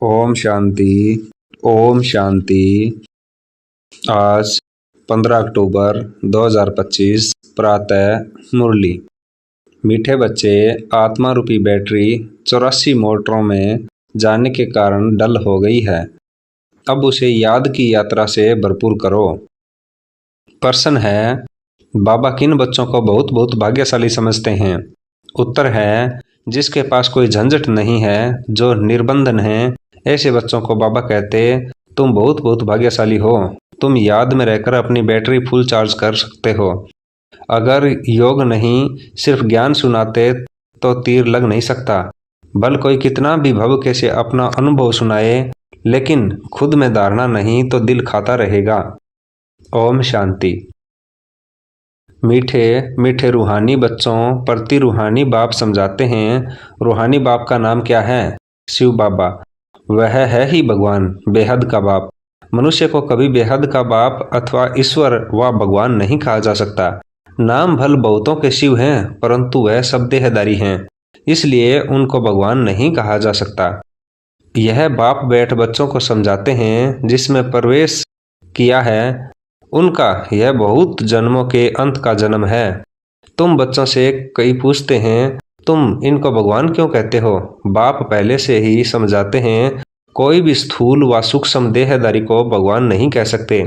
ओम शांति। ओम शांति। आज 15 अक्टूबर 2025 प्रातः मुरली। मीठे बच्चे, आत्मा रूपी बैटरी 84 मोटरों में जाने के कारण डल हो गई है। अब उसे याद की यात्रा से भरपूर करो। प्रश्न है, बाबा किन बच्चों को बहुत बहुत भाग्यशाली समझते हैं? उत्तर है, जिसके पास कोई झंझट नहीं है, जो निर्बंधन है, ऐसे बच्चों को बाबा कहते, तुम बहुत बहुत भाग्यशाली हो। तुम याद में रहकर अपनी बैटरी फुल चार्ज कर सकते हो। अगर योग नहीं, सिर्फ ज्ञान सुनाते तो तीर लग नहीं सकता। बल कोई कितना भी भव से अपना अनुभव सुनाए, लेकिन खुद में धारणा नहीं तो दिल खाता रहेगा। ओम शांति। मीठे मीठे रूहानी बच्चों प्रति रूहानी बाप समझाते हैं। रूहानी बाप का नाम क्या है? शिव बाबा। वह है ही भगवान, बेहद का बाप। मनुष्य को कभी बेहद का बाप अथवा ईश्वर व भगवान नहीं कहा जा सकता। नाम भल बहुतों के शिव हैं, परंतु वह सब देहधारी हैं, इसलिए उनको भगवान नहीं कहा जा सकता। यह बाप बैठ बच्चों को समझाते हैं, जिसमें प्रवेश किया है उनका यह बहुत जन्मों के अंत का जन्म है। तुम बच्चों से कई पूछते हैं, तुम इनको भगवान क्यों कहते हो? बाप पहले से ही समझाते हैं, कोई भी स्थूल व सूक्ष्म देहधारी को भगवान नहीं कह सकते।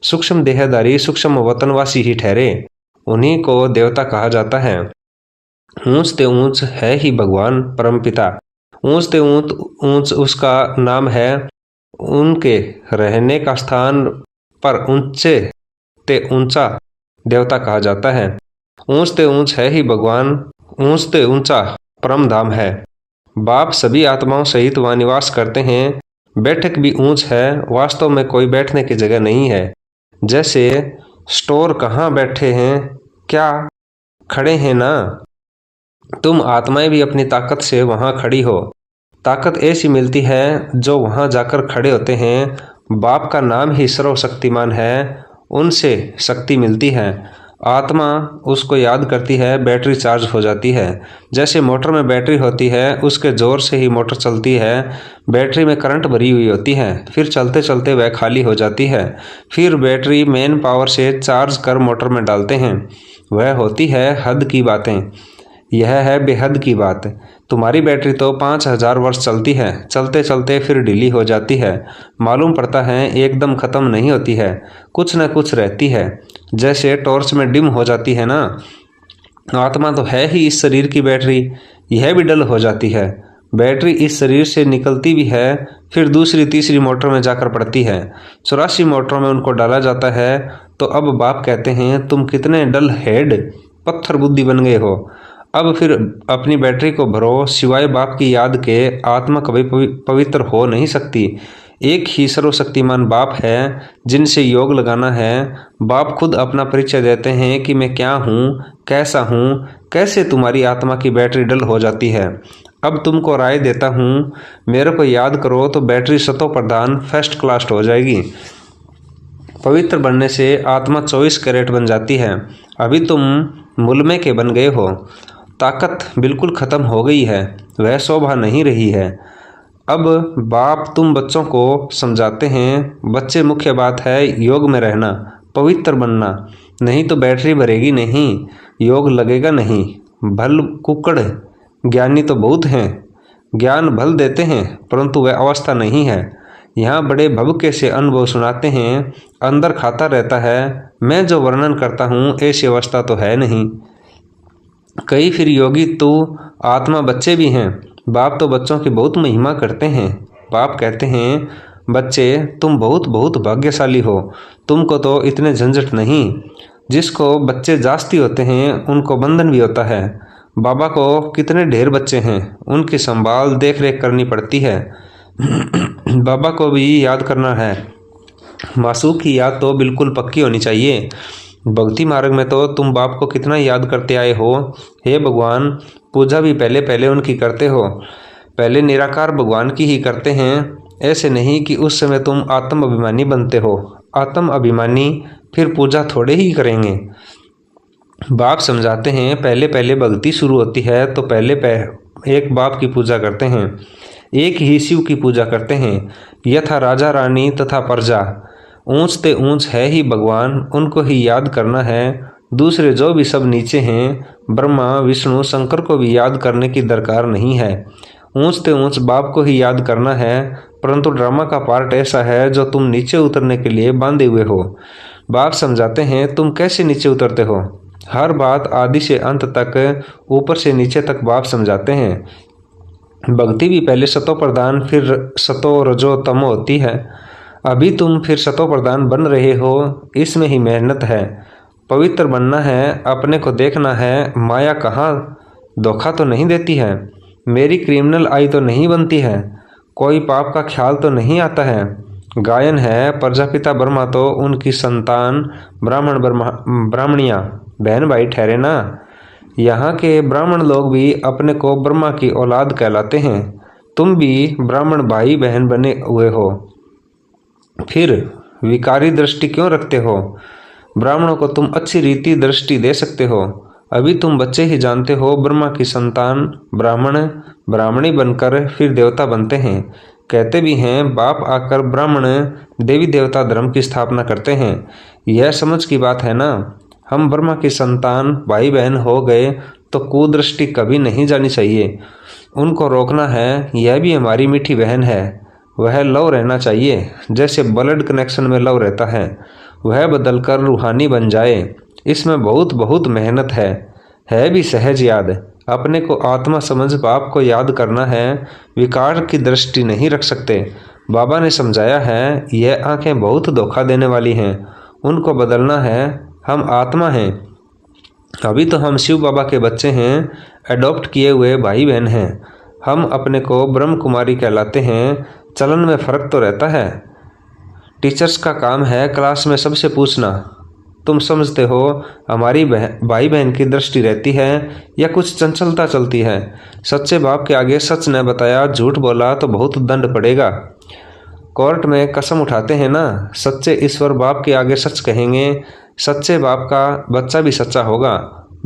सूक्ष्म देहधारी सूक्ष्म वतनवासी ही ठहरे, उन्हीं को देवता कहा जाता है। ऊंच ते ऊंच है ही भगवान परमपिता। ऊंच ते ऊंच ऊंच उसका नाम है। उनके रहने का स्थान पर ऊंचे ते ऊंचा देवता कहा जाता है। ऊंच ते ऊंच है ही भगवान, ऊंच ते ऊंचा परम धाम है। बाप सभी आत्माओं सहित वहाँ निवास करते हैं। बैठक भी ऊंच है, वास्तव में कोई बैठने की जगह नहीं है। जैसे स्टोर कहाँ बैठे हैं, क्या खड़े हैं ना? तुम आत्माएं भी अपनी ताकत से वहाँ खड़ी हो। ताकत ऐसी मिलती है जो वहाँ जाकर खड़े होते हैं। बाप का नाम ही सर्वशक्तिमान है, उनसे शक्ति मिलती है। आत्मा उसको याद करती है, बैटरी चार्ज हो जाती है। जैसे मोटर में बैटरी होती है, उसके जोर से ही मोटर चलती है। बैटरी में करंट भरी हुई होती है, फिर चलते चलते वह खाली हो जाती है। फिर बैटरी मेन पावर से चार्ज कर मोटर में डालते हैं। वह होती है हद की बातें। यह है बेहद की बात। तुम्हारी बैटरी तो 5000 वर्ष चलती है, चलते चलते फिर ढीली हो जाती है। मालूम पड़ता है एकदम ख़त्म नहीं होती है, कुछ न कुछ रहती है। जैसे टॉर्च में डिम हो जाती है ना। आत्मा तो है ही इस शरीर की बैटरी, यह भी डल हो जाती है। बैटरी इस शरीर से निकलती भी है, फिर दूसरी तीसरी मोटर में जाकर पड़ती है। 84 मोटरों में उनको डाला जाता है। तो अब बाप कहते हैं, तुम कितने डल हेड पत्थर बुद्धि बन गए हो। अब फिर अपनी बैटरी को भरो। सिवाय बाप की याद के आत्मा कभी पवित्र हो नहीं सकती। एक ही सर्वशक्तिमान बाप है जिनसे योग लगाना है। बाप खुद अपना परिचय देते हैं कि मैं क्या हूँ, कैसा हूँ, कैसे तुम्हारी आत्मा की बैटरी डल हो जाती है। अब तुमको राय देता हूँ, मेरे को याद करो तो बैटरी शतो प्रधान फर्स्ट क्लास हो जाएगी। पवित्र बनने से आत्मा 24 कैरेट बन जाती है। अभी तुम मुलमे के बन गए हो। ताकत बिल्कुल ख़त्म हो गई है, वह शोभा नहीं रही है। अब बाप तुम बच्चों को समझाते हैं, बच्चे मुख्य बात है योग में रहना, पवित्र बनना, नहीं तो बैटरी भरेगी नहीं, योग लगेगा नहीं। भल कुकड़ ज्ञानी तो बहुत हैं, ज्ञान भल देते हैं, परंतु वह अवस्था नहीं है। यहाँ बड़े भवके से अनुभव सुनाते हैं, अंदर खाता रहता है। मैं जो वर्णन करता हूँ ऐसी अवस्था तो है नहीं। कई फिर योगी तो आत्मा बच्चे भी हैं। बाप तो बच्चों की बहुत महिमा करते हैं। बाप कहते हैं, बच्चे तुम बहुत बहुत भाग्यशाली हो, तुमको तो इतने झंझट नहीं। जिसको बच्चे जास्ती होते हैं उनको बंधन भी होता है। बाबा को कितने ढेर बच्चे हैं, उनकी संभाल देख रेख करनी पड़ती है। बाबा को भी याद करना है। मासूक की याद तो बिल्कुल पक्की होनी चाहिए। भक्ति मार्ग में तो तुम बाप को कितना याद करते आए हो। हे भगवान, पूजा भी पहले पहले उनकी करते हो। पहले निराकार भगवान की ही करते हैं। ऐसे नहीं कि उस समय तुम आत्म अभिमानी बनते हो। आत्म अभिमानी फिर पूजा थोड़े ही करेंगे। बाप समझाते हैं, पहले पहले भक्ति शुरू होती है तो पहले एक बाप की पूजा करते हैं। एक ही शिव की पूजा करते हैं, यथा राजा रानी तथा प्रजा। ऊंच ते ऊंच है ही भगवान, उनको ही याद करना है। दूसरे जो भी सब नीचे हैं, ब्रह्मा विष्णु शंकर को भी याद करने की दरकार नहीं है। ऊंच ते ऊंच बाप को ही याद करना है। परंतु ड्रामा का पार्ट ऐसा है जो तुम नीचे उतरने के लिए बांधे हुए हो। बाप समझाते हैं तुम कैसे नीचे उतरते हो। हर बात आदि से अंत तक, ऊपर से नीचे तक बाप समझाते हैं। भक्ति भी पहले सतो प्रधान फिर सतो रजो तमो होती है। अभी तुम फिर सतो प्रधान बन रहे हो, इसमें ही मेहनत है। पवित्र बनना है, अपने को देखना है। माया कहाँ धोखा तो नहीं देती है, मेरी क्रिमिनल आई तो नहीं बनती है, कोई पाप का ख्याल तो नहीं आता है। गायन है, प्रजापिता ब्रह्मा तो उनकी संतान ब्राह्मण ब्राह्मणियाँ बहन भाई ठहरे ना। यहाँ के ब्राह्मण लोग भी अपने को ब्रह्मा की औलाद कहलाते हैं। तुम भी ब्राह्मण भाई बहन बने हुए हो, फिर विकारी दृष्टि क्यों रखते हो। ब्राह्मणों को तुम अच्छी रीति दृष्टि दे सकते हो। अभी तुम बच्चे ही जानते हो, ब्रह्मा की संतान ब्राह्मण ब्राह्मणी बनकर फिर देवता बनते हैं। कहते भी हैं बाप आकर ब्राह्मण देवी देवता धर्म की स्थापना करते हैं। यह समझ की बात है ना। हम ब्रह्मा की संतान भाई बहन हो गए तो कुदृष्टि कभी नहीं जानी चाहिए, उनको रोकना है। यह भी हमारी मीठी बहन है, वह लव रहना चाहिए, जैसे ब्लड कनेक्शन में लव रहता है। वह बदलकर रूहानी बन जाए, इसमें बहुत बहुत मेहनत है भी सहज याद। अपने को आत्मा समझ बाप को याद करना है, विकार की दृष्टि नहीं रख सकते। बाबा ने समझाया है यह आंखें बहुत धोखा देने वाली हैं, उनको बदलना है। हम आत्मा हैं, अभी तो हम शिव बाबा के बच्चे हैं, एडॉप्ट किए हुए भाई बहन हैं। हम अपने को ब्रह्म कुमारी कहलाते हैं। चलन में फ़र्क तो रहता है। टीचर्स का काम है क्लास में सबसे पूछना, तुम समझते हो हमारी भाई बहन की दृष्टि रहती है या कुछ चंचलता चलती है। सच्चे बाप के आगे सच न बताया, झूठ बोला तो बहुत दंड पड़ेगा। कोर्ट में कसम उठाते हैं ना, सच्चे ईश्वर बाप के आगे सच कहेंगे। सच्चे बाप का बच्चा भी सच्चा होगा।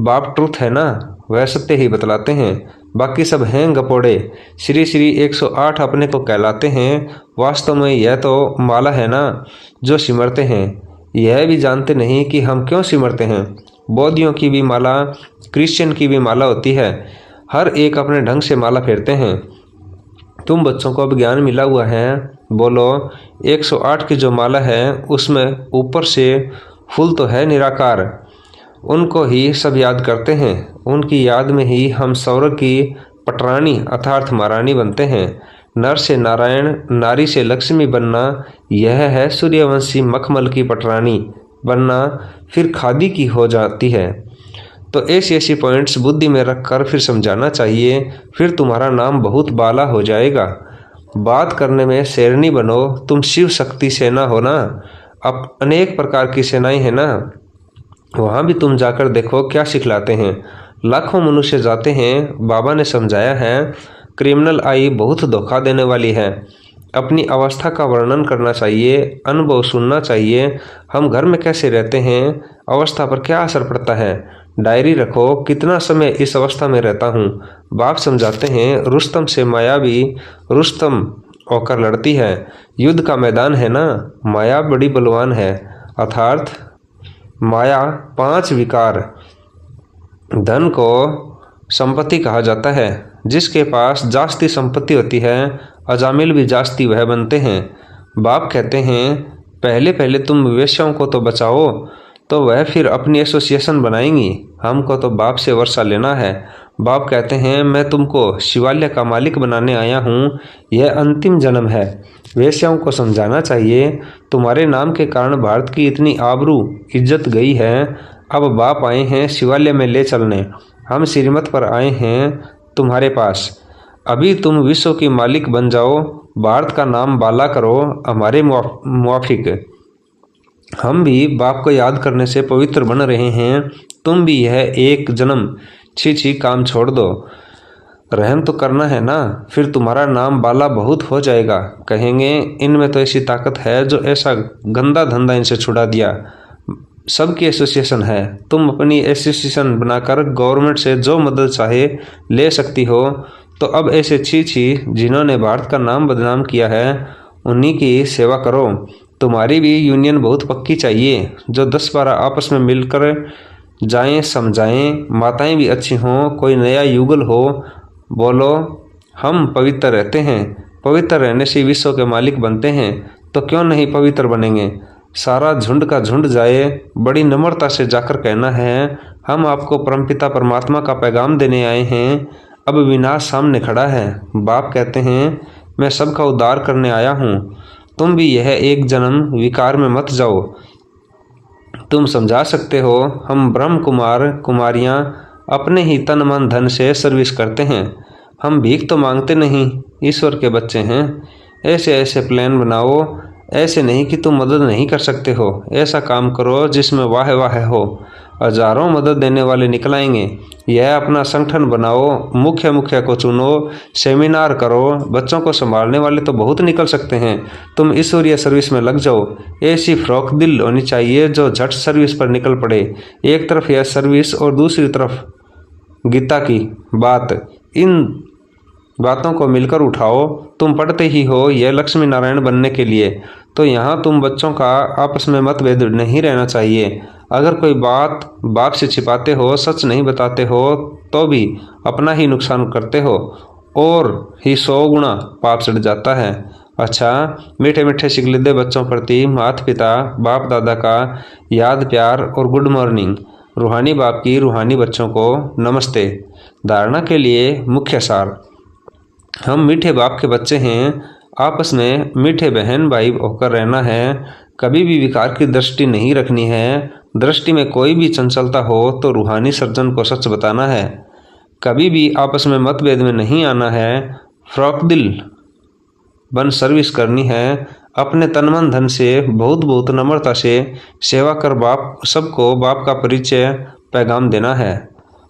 बाप ट्रुथ है ना, वह सत्य ही बतलाते हैं, बाकी सब हैं गपोड़े। श्री श्री 108 अपने को कहलाते हैं, वास्तव में यह तो माला है ना जो सिमरते हैं। यह भी जानते नहीं कि हम क्यों सिमरते हैं। बौद्धियों की भी माला, क्रिश्चियन की भी माला होती है, हर एक अपने ढंग से माला फेरते हैं। तुम बच्चों को अब ज्ञान मिला हुआ है, बोलो 108 की जो माला है उसमें ऊपर से फूल तो है निराकार, उनको ही सब याद करते हैं। उनकी याद में ही हम सौर की पटरानी अर्थात महारानी बनते हैं। नर से नारायण, नारी से लक्ष्मी बनना, यह है सूर्यवंशी मखमल की पटरानी बनना, फिर खादी की हो जाती है। तो ऐसी पॉइंट्स बुद्धि में रखकर फिर समझाना चाहिए, फिर तुम्हारा नाम बहुत बाला हो जाएगा। बात करने में शेरनी बनो, तुम शिव शक्ति सेना हो ना। अब अनेक प्रकार की सेनाएं हैं ना, वहाँ भी तुम जाकर देखो क्या सिखलाते हैं। लाखों मनुष्य जाते हैं। बाबा ने समझाया है क्रिमिनल आई बहुत धोखा देने वाली है। अपनी अवस्था का वर्णन करना चाहिए, अनुभव सुनना चाहिए। हम घर में कैसे रहते हैं, अवस्था पर क्या असर पड़ता है। डायरी रखो, कितना समय इस अवस्था में रहता हूँ। बाप समझाते हैं रुस्तम से माया भी रुस्तम होकर लड़ती है। युद्ध का मैदान है ना, माया बड़ी बलवान है। अर्थात माया 5 विकार। धन को संपत्ति कहा जाता है, जिसके पास जास्ती संपत्ति होती है अजामिल भी जास्ती वह बनते हैं। बाप कहते हैं पहले पहले तुम वेश्याओं को तो बचाओ, तो वह फिर अपनी एसोसिएशन बनाएंगी। हमको तो बाप से वर्षा लेना है। बाप कहते हैं मैं तुमको शिवालय का मालिक बनाने आया हूँ, यह अंतिम जन्म है। वेश्याओं को समझाना चाहिए तुम्हारे नाम के कारण भारत की इतनी आबरू इज्जत गई है। अब बाप आए हैं शिवालय में ले चलने, हम श्रीमत पर आए हैं तुम्हारे पास। अभी तुम विश्व की मालिक बन जाओ, भारत का नाम बाला करो हमारे मुआफिक। हम भी बाप को याद करने से पवित्र बन रहे हैं। तुम भी यह एक जन्म छी काम छोड़ दो। रहम तो करना है ना, फिर तुम्हारा नाम बाला बहुत हो जाएगा। कहेंगे इनमें तो ऐसी ताकत है जो ऐसा गंदा धंधा इनसे छुड़ा दिया। सबकी एसोसिएशन है, तुम अपनी एसोसिएशन बनाकर गवर्नमेंट से जो मदद चाहे ले सकती हो। तो अब ऐसे छी छी जिन्होंने भारत का नाम बदनाम किया है उन्हीं की सेवा करो। तुम्हारी भी यूनियन बहुत पक्की चाहिए, जो 10-12 आपस में मिलकर जाएं, समझाएं, माताएं भी अच्छी हों, कोई नया युगल हो। बोलो हम पवित्र रहते हैं, पवित्र रहने से विश्व के मालिक बनते हैं, तो क्यों नहीं पवित्र बनेंगे। सारा झुंड का झुंड जाए, बड़ी नम्रता से जाकर कहना है हम आपको परमपिता परमात्मा का पैगाम देने आए हैं। अब विनाश सामने खड़ा है। बाप कहते हैं मैं सबका उद्धार करने आया हूँ, तुम भी यह एक जन्म विकार में मत जाओ। तुम समझा सकते हो, हम ब्रह्म कुमार कुमारियाँ अपने ही तन मन धन से सर्विस करते हैं। हम भीख तो मांगते नहीं, ईश्वर के बच्चे हैं। ऐसे ऐसे प्लान बनाओ, ऐसे नहीं कि तुम मदद नहीं कर सकते हो। ऐसा काम करो जिसमें वाह वाह हो, हजारों मदद देने वाले निकल आएंगे। यह अपना संगठन बनाओ, मुखिया को चुनो, सेमिनार करो। बच्चों को संभालने वाले तो बहुत निकल सकते हैं, तुम ईश्वरीय सर्विस में लग जाओ। ऐसी फ्रॉक दिल होनी चाहिए जो झट सर्विस पर निकल पड़े। एक तरफ यह सर्विस और दूसरी तरफ गीता की बात, इन बातों को मिलकर उठाओ। तुम पढ़ते ही हो यह लक्ष्मी नारायण बनने के लिए, तो यहाँ तुम बच्चों का आपस में मतभेद नहीं रहना चाहिए। अगर कोई बात बाप से छिपाते हो, सच नहीं बताते हो, तो भी अपना ही नुकसान करते हो और ही 100 गुना पाप चढ़ जाता है। अच्छा, मीठे मीठे शिकलिदे बच्चों प्रति माता पिता बाप दादा का याद प्यार और गुड मॉर्निंग। रूहानी बाप की रूहानी बच्चों को नमस्ते। धारणा के लिए मुख्य सार, हम मीठे बाप के बच्चे हैं, आपस में मीठे बहन भाई होकर रहना है। कभी भी विकार की दृष्टि नहीं रखनी है। दृष्टि में कोई भी चंचलता हो तो रूहानी सर्जन को सच बताना है। कभी भी आपस में मतभेद में नहीं आना है। फ्रॉक दिल बन सर्विस करनी है। अपने तन मन धन से बहुत नम्रता से सेवा कर बाप सबको बाप का परिचय पैगाम देना है।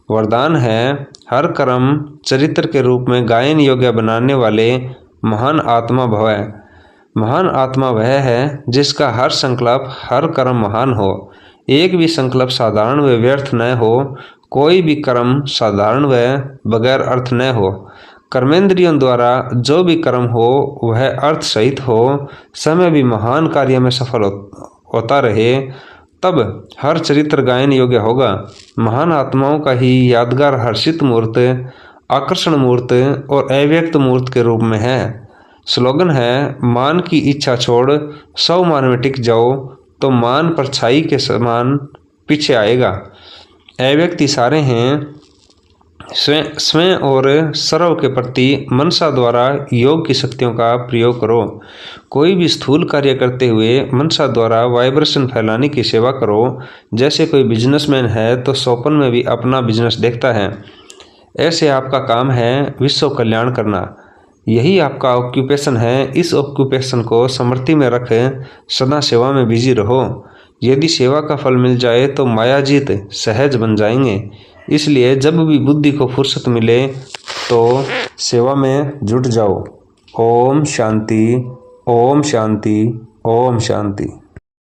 वरदान है हर कर्म चरित्र के रूप में गायन योग्य बनाने वाले महान आत्मा भव। महान आत्मा वह है जिसका हर संकल्प हर कर्म महान हो। एक भी संकल्प साधारण व व्यर्थ न हो, कोई भी कर्म साधारण व बगैर अर्थ न हो। कर्मेंद्रियों द्वारा जो भी कर्म हो वह अर्थ सहित हो, समय भी महान कार्य में सफल होता रहे, तब हर चरित्र गायन योग्य होगा। महान आत्माओं का ही यादगार हर्षित मूर्त, आकर्षण मूर्त और अव्यक्त मूर्त के रूप में है। स्लोगन है मान की इच्छा छोड़ 100 मान में टिक जाओ, तो मान परछाई के समान पीछे आएगा। अव्यक्त इशारे हैं स्वयं और सर्व के प्रति मनसा द्वारा योग की शक्तियों का प्रयोग करो। कोई भी स्थूल कार्य करते हुए मनसा द्वारा वाइब्रेशन फैलाने की सेवा करो। जैसे कोई बिजनेसमैन है तो स्वप्न में भी अपना बिजनेस देखता है, ऐसे आपका काम है विश्व कल्याण करना। यही आपका ऑक्यूपेशन है। इस ऑक्यूपेशन को स्मृति में रखें, सदा सेवा में बिजी रहो। यदि सेवा का फल मिल जाए तो मायाजीत सहज बन जाएंगे। इसलिए जब भी बुद्धि को फुर्सत मिले तो सेवा में जुट जाओ। ओम शांति, ओम शांति, ओम शांति।